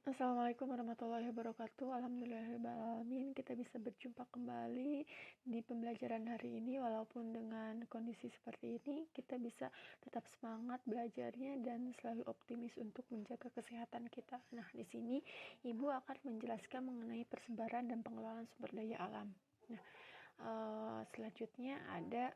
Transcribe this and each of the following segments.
Assalamualaikum warahmatullahi wabarakatuh. Alhamdulillahirrahmanirrahim. Kita bisa berjumpa kembali di pembelajaran hari ini. Walaupun dengan kondisi seperti ini, kita bisa tetap semangat belajarnya dan selalu optimis untuk menjaga kesehatan kita. Nah, di sini Ibu akan menjelaskan mengenai persebaran dan pengelolaan sumber daya alam. Nah, selanjutnya ada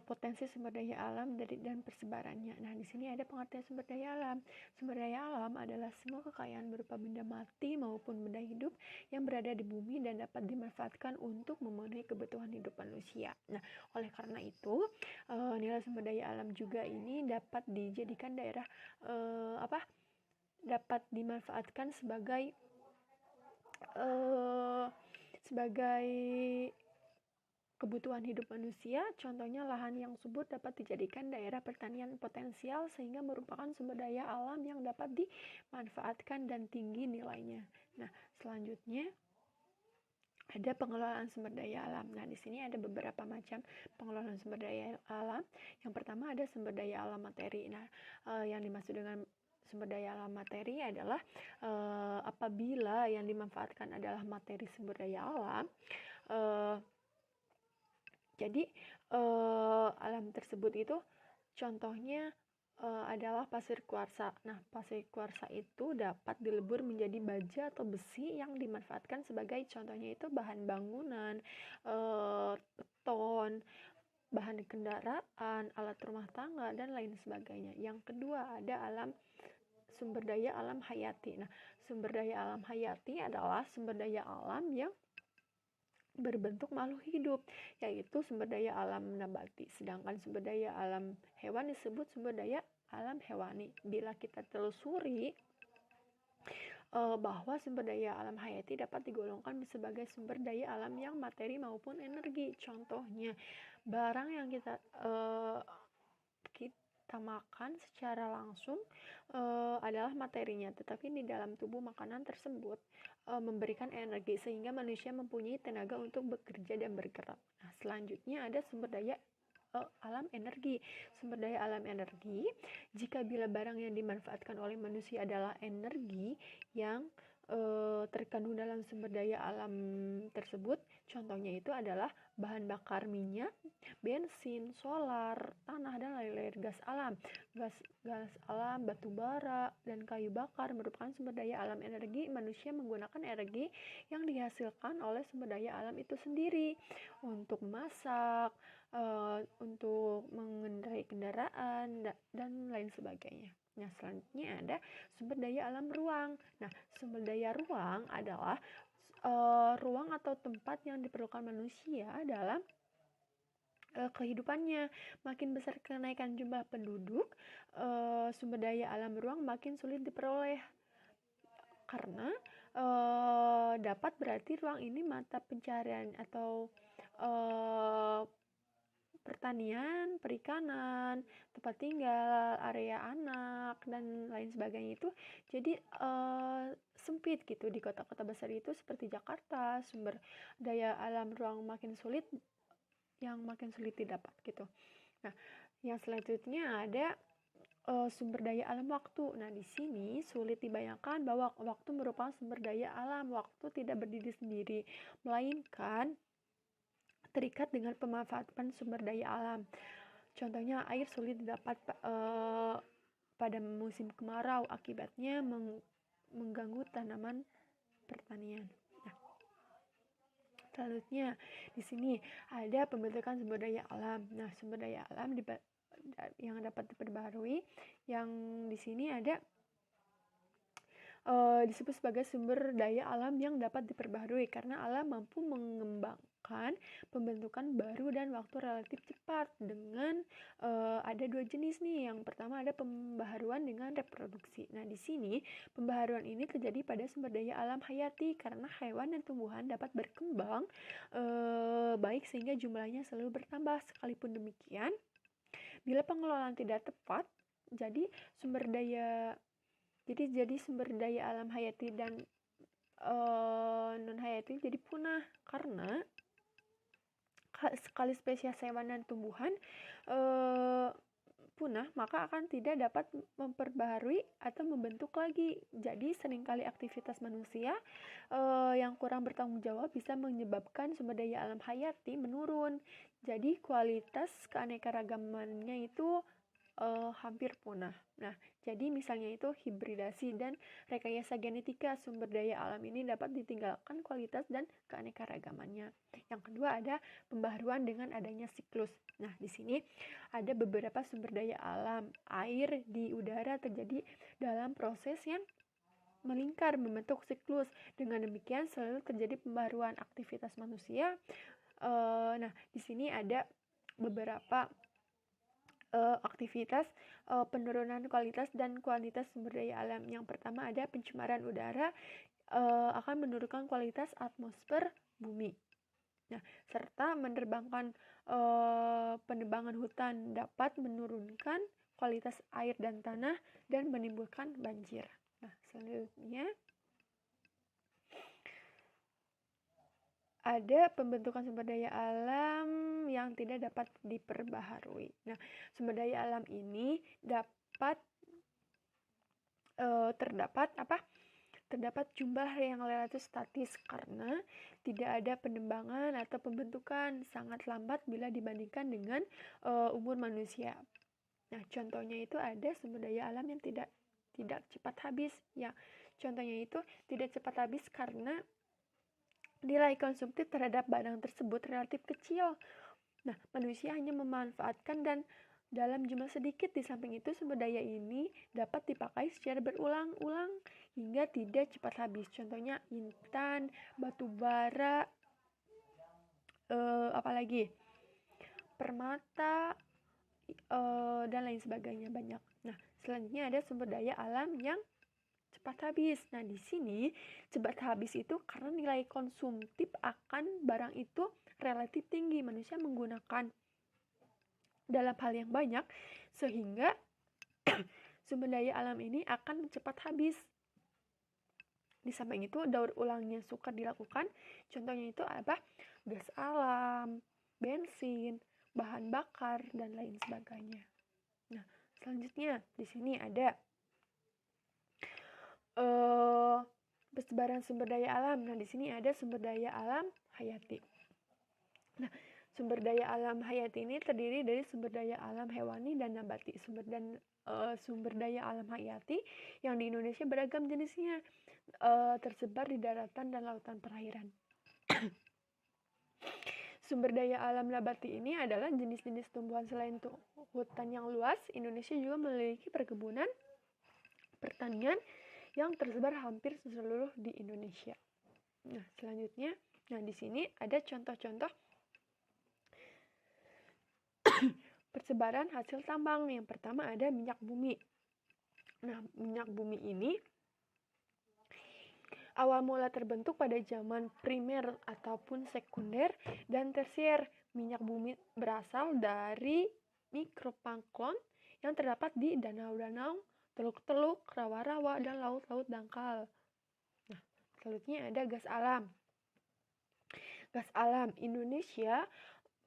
potensi sumber daya alam dan persebarannya. Nah, di sini ada pengertian sumber daya alam. Sumber daya alam adalah semua kekayaan berupa benda mati maupun benda hidup yang berada di bumi dan dapat dimanfaatkan untuk memenuhi kebutuhan hidup manusia. Nah, oleh karena itu, nilai sumber daya alam juga ini dapat dijadikan dapat dimanfaatkan sebagai kebutuhan hidup manusia. Contohnya, lahan yang subur dapat dijadikan daerah pertanian potensial sehingga merupakan sumber daya alam yang dapat dimanfaatkan dan tinggi nilainya. Nah, selanjutnya ada pengelolaan sumber daya alam. Nah, di sini ada beberapa macam pengelolaan sumber daya alam. Yang pertama ada sumber daya alam materi. Nah, yang dimaksud dengan sumber daya alam materi adalah apabila yang dimanfaatkan adalah materi sumber daya alam, jadi alam tersebut itu contohnya adalah pasir kuarsa. Nah, pasir kuarsa itu dapat dilebur menjadi baja atau besi yang dimanfaatkan sebagai contohnya itu bahan bangunan, beton, bahan kendaraan, alat rumah tangga, dan lain sebagainya. Yang kedua ada sumber daya alam hayati. Nah, sumber daya alam hayati adalah sumber daya alam yang berbentuk makhluk hidup, yaitu sumber daya alam nabati. Sedangkan sumber daya alam hewan disebut sumber daya alam hewani. Bila kita telusuri bahwa sumber daya alam hayati dapat digolongkan sebagai sumber daya alam yang materi maupun energi. Contohnya, barang yang kita makan secara langsung adalah materinya, tetapi di dalam tubuh makanan tersebut memberikan energi sehingga manusia mempunyai tenaga untuk bekerja dan bergerak. Nah, selanjutnya ada sumber daya alam energi. Sumber daya alam energi, jika bila barang yang dimanfaatkan oleh manusia adalah energi yang terkandung dalam sumber daya alam tersebut, contohnya itu adalah bahan bakar minyak, bensin, solar, tanah, dan lain-lain gas alam. Gas alam, batu bara, dan kayu bakar merupakan sumber daya alam energi. Manusia menggunakan energi yang dihasilkan oleh sumber daya alam itu sendiri untuk masak, untuk mengendarai kendaraan, dan lain sebagainya. Nah, selanjutnya ada sumber daya alam ruang. Nah, sumber daya ruang adalah ruang atau tempat yang diperlukan manusia dalam kehidupannya. Makin besar kenaikan jumlah penduduk, sumber daya alam ruang makin sulit diperoleh karena dapat berarti ruang ini mata pencarian atau pertanian, perikanan, tempat tinggal, area anak, dan lain sebagainya itu jadi sempit gitu. Di kota-kota besar itu seperti Jakarta, sumber daya alam ruang makin sulit didapat gitu. Nah, yang selanjutnya ada sumber daya alam waktu. Nah, di sini sulit dibayangkan bahwa waktu merupakan sumber daya alam. Waktu tidak berdiri sendiri, melainkan terikat dengan pemanfaatan sumber daya alam. Contohnya, air sulit didapat pada musim kemarau, akibatnya mengganggu tanaman pertanian. Nah, selanjutnya di sini ada pembentukan sumber daya alam. Nah, sumber daya alam yang dapat diperbaharui, yang di sini ada disebut sebagai sumber daya alam yang dapat diperbaharui karena alam mampu mengembangkan pembentukan baru dan waktu relatif cepat dengan ada dua jenis nih. Yang pertama ada pembaharuan dengan reproduksi. Nah, di sini pembaharuan ini terjadi pada sumber daya alam hayati karena hewan dan tumbuhan dapat berkembang baik sehingga jumlahnya selalu bertambah. Sekalipun demikian, bila pengelolaan tidak tepat, jadi sumber daya alam hayati dan non hayati jadi punah karena sekali spesies hewan dan tumbuhan punah, maka akan tidak dapat memperbaharui atau membentuk lagi. Jadi seringkali aktivitas manusia yang kurang bertanggung jawab bisa menyebabkan sumber daya alam hayati menurun. Jadi kualitas keanekaragamannya itu hampir punah. Nah, jadi misalnya itu hibridasi dan rekayasa genetika sumber daya alam ini dapat ditinggalkan kualitas dan keanekaragamannya. Yang kedua ada pembaharuan dengan adanya siklus. Nah, di sini ada beberapa sumber daya alam. Air di udara terjadi dalam proses yang melingkar membentuk siklus. Dengan demikian selalu terjadi pembaharuan aktivitas manusia. Nah, di sini ada beberapa aktivitas penurunan kualitas dan kuantitas sumber daya alam. Yang pertama ada pencemaran udara akan menurunkan kualitas atmosfer bumi. Nah, serta penebangan hutan dapat menurunkan kualitas air dan tanah dan menimbulkan banjir. Nah, selanjutnya ada pembentukan sumber daya alam yang tidak dapat diperbaharui. Nah, sumber daya alam ini terdapat jumlah yang relatif statis karena tidak ada penebangan atau pembentukan, sangat lambat bila dibandingkan dengan umur manusia. Nah, contohnya itu ada sumber daya alam yang tidak cepat habis. Ya, contohnya itu tidak cepat habis karena nilai konsumtif terhadap barang tersebut relatif kecil. Nah, manusia hanya memanfaatkan dan dalam jumlah sedikit. Di samping itu, sumber daya ini dapat dipakai secara berulang-ulang hingga tidak cepat habis. Contohnya intan, batu bara, apalagi permata, dan lain sebagainya, banyak. Nah, selanjutnya ada sumber daya alam yang cepat habis. Nah, di sini cepat habis itu karena nilai konsumtif akan barang itu relatif tinggi. Manusia menggunakan dalam hal yang banyak sehingga sumber daya alam ini akan cepat habis. Di samping itu, daur ulangnya sukar dilakukan. Contohnya itu apa? Gas alam, bensin, bahan bakar, dan lain sebagainya. Nah, selanjutnya di sini ada persebaran sumber daya alam. Nah, di sini ada sumber daya alam hayati. Nah, sumber daya alam hayati ini terdiri dari sumber daya alam hewani dan nabati. Sumber daya alam hayati yang di Indonesia beragam jenisnya, tersebar di daratan dan lautan perairan. Sumber daya alam nabati ini adalah jenis-jenis tumbuhan selain hutan yang luas. Indonesia juga memiliki perkebunan, pertanian yang tersebar hampir seluruh di Indonesia. Nah, selanjutnya, di sini ada contoh-contoh persebaran hasil tambang. Yang pertama ada minyak bumi. Nah, minyak bumi ini awal mula terbentuk pada zaman primer ataupun sekunder dan tersier. Minyak bumi berasal dari mikroplankton yang terdapat di danau-danau, teluk-teluk, rawa-rawa, dan laut-laut dangkal. Nah, selanjutnya ada gas alam. Gas alam Indonesia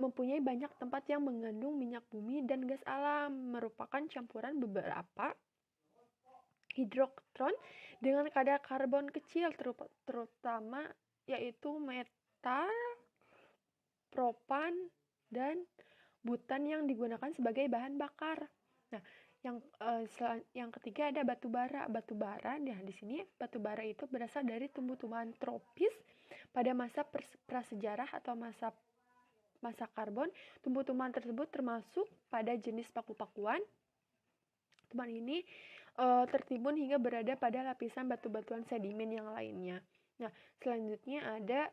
mempunyai banyak tempat yang mengandung minyak bumi dan gas alam, merupakan campuran beberapa hidrokarbon dengan kadar karbon kecil, terutama yaitu metal, propan, dan butan yang digunakan sebagai bahan bakar. Nah, yang ketiga ada batu bara. Batu bara, nah di sini batu bara itu berasal dari tumbuh-tumbuhan tropis pada masa prasejarah atau masa karbon. Tumbuh-tumbuhan tersebut termasuk pada jenis paku-pakuan. Tumbuhan ini tertimbun hingga berada pada lapisan batu-batuan sedimen yang lainnya. Nah, selanjutnya ada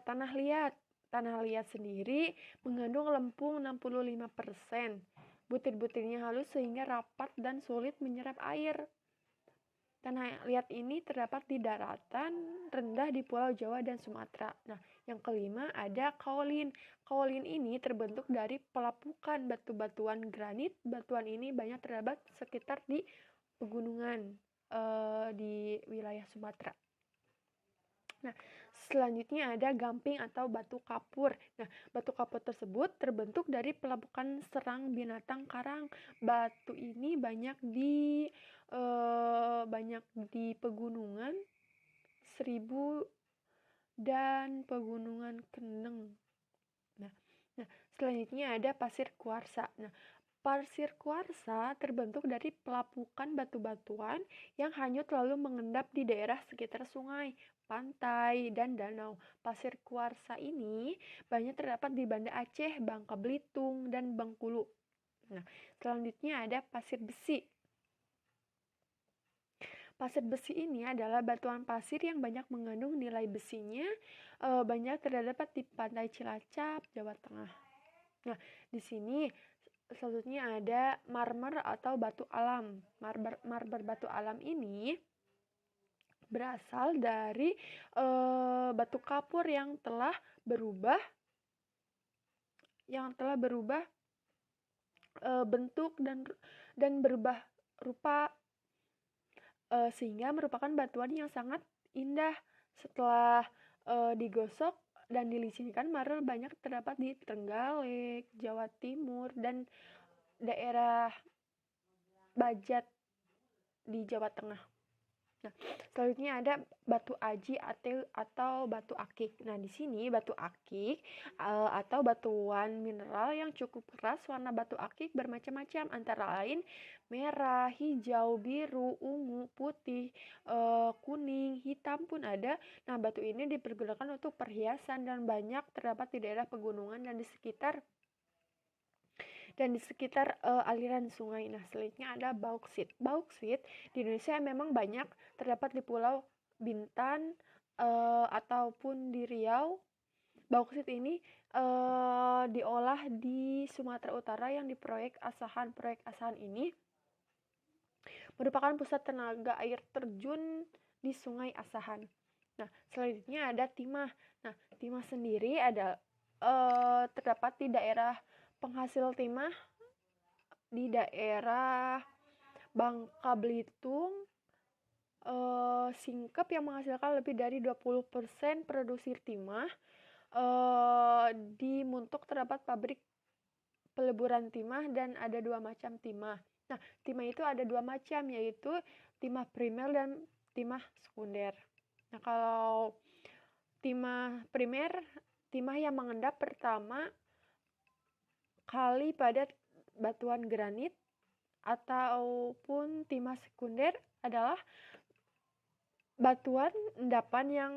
tanah liat. Tanah liat sendiri mengandung lempung 65%. Butir-butirnya halus sehingga rapat dan sulit menyerap air. Tanah liat ini terdapat di daratan rendah di Pulau Jawa dan Sumatera. Nah, yang kelima ada kaolin. Kaolin ini terbentuk dari pelapukan batu-batuan granit. Batuan ini banyak terdapat sekitar di pegunungan di wilayah Sumatera. Nah, Selanjutnya ada gamping atau batu kapur. Nah, batu kapur tersebut terbentuk dari pelapukan serang binatang karang. Batu ini banyak di pegunungan Seribu dan pegunungan Kendeng. Nah, selanjutnya ada pasir kuarsa. Nah, pasir kuarsa terbentuk dari pelapukan batu-batuan yang hanyut lalu mengendap di daerah sekitar sungai, pantai, dan danau. Pasir kuarsa ini banyak terdapat di Banda Aceh, Bangka Belitung, dan Bengkulu. Nah, selanjutnya ada pasir besi. Pasir besi ini adalah batuan pasir yang banyak mengandung nilai besinya, banyak terdapat di pantai Cilacap, Jawa Tengah. Nah, di sini selanjutnya ada marmer atau batu alam. Marmer batu alam ini berasal dari batu kapur yang telah berubah bentuk dan berubah rupa, sehingga merupakan batuan yang sangat indah. Setelah digosok dan dilicinkan, marmer banyak terdapat di Trenggalek, Jawa Timur, dan daerah Bajat di Jawa Tengah. Nah, selanjutnya ada batu aji atau batu akik. Nah, di sini batu akik atau batuan mineral yang cukup keras. Warna batu akik bermacam-macam, antara lain merah, hijau, biru, ungu, putih, kuning, hitam pun ada. Nah, batu ini dipergunakan untuk perhiasan dan banyak terdapat di daerah pegunungan dan di sekitar aliran sungai. Nah, selanjutnya ada bauksit. Bauksit di Indonesia memang banyak terdapat di Pulau Bintan ataupun di Riau. Bauksit ini diolah di Sumatera Utara yang di Proyek Asahan. Proyek Asahan ini merupakan pusat tenaga air terjun di Sungai Asahan. Nah, selanjutnya ada timah. Nah, timah sendiri ada terdapat di daerah penghasil timah di daerah Bangka Belitung, Singkep yang menghasilkan lebih dari 20% produksi timah. Di Muntuk terdapat pabrik peleburan timah dan ada 2 macam timah. Nah, timah itu ada 2 macam, yaitu timah primer dan timah sekunder. Nah, kalau timah primer, timah yang mengendap pertama kali pada batuan granit, ataupun timah sekunder adalah batuan endapan yang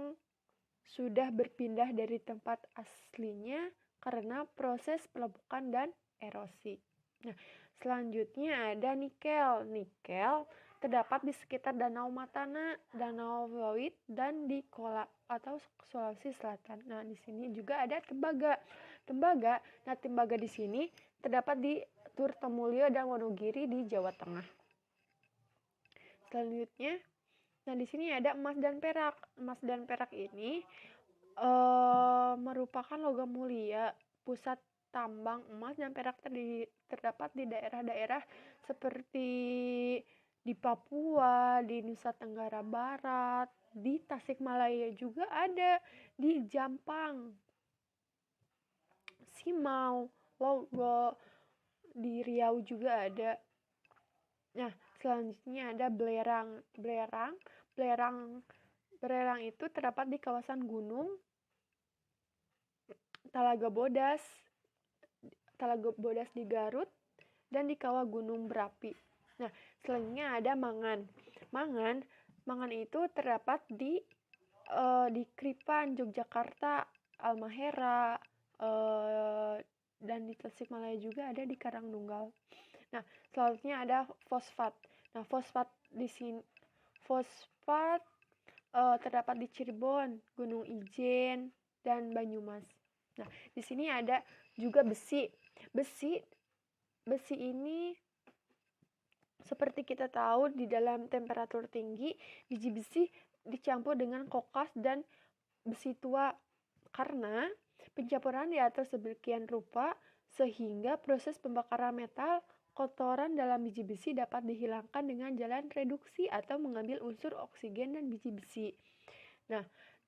sudah berpindah dari tempat aslinya karena proses pelebukan dan erosi. Nah, selanjutnya ada nikel. Nikel terdapat di sekitar Danau Matana, Danau Fluid, dan di Kola atau Sulawesi Selatan. Nah, di sini juga ada tembaga. Tembaga di sini terdapat di Tirtomulyo dan Wonogiri di Jawa Tengah. Selanjutnya, nah di sini ada emas dan perak. Emas dan perak ini merupakan logam mulia. Pusat tambang emas dan perak terdapat di daerah-daerah seperti di Papua, di Nusa Tenggara Barat, di Tasikmalaya juga ada, di Jampang, Simau, Logo, di Riau juga ada. Nah, selanjutnya ada belerang. Belerang itu terdapat di kawasan gunung Talaga Bodas di Garut dan di kawah Gunung Berapi. Nah, selanjutnya ada mangan. Mangan itu terdapat di Kripan, Yogyakarta, Halmahera, dan di Tasikmalaya juga ada di Karangtunggal. Nah, selanjutnya ada fosfat. Nah, fosfat terdapat di Cirebon, Gunung Ijen, dan Banyumas. Nah, di sini ada juga besi. Besi ini seperti kita tahu, di dalam temperatur tinggi, biji besi dicampur dengan kokas dan besi tua karena pencampuran di atas sedemikian rupa sehingga proses pembakaran metal kotoran dalam biji besi dapat dihilangkan dengan jalan reduksi atau mengambil unsur oksigen dan biji besi. Nah,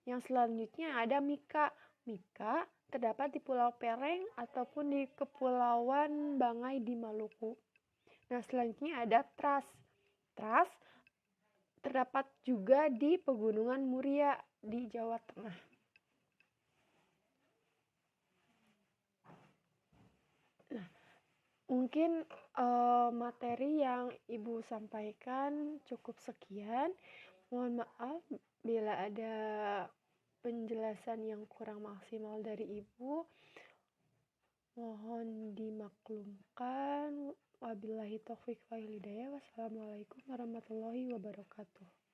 Yang selanjutnya ada Mika. Mika terdapat di Pulau Pereng ataupun di Kepulauan Banggai di Maluku. Nah, selanjutnya ada Tras. Tras terdapat juga di Pegunungan Muria di Jawa Tengah. Nah, mungkin materi yang Ibu sampaikan cukup sekian. Mohon maaf bila ada penjelasan yang kurang maksimal dari Ibu. Mohon dimaklumkan. Wabillahi taufiq wal hidayah. Wassalamualaikum warahmatullahi wabarakatuh.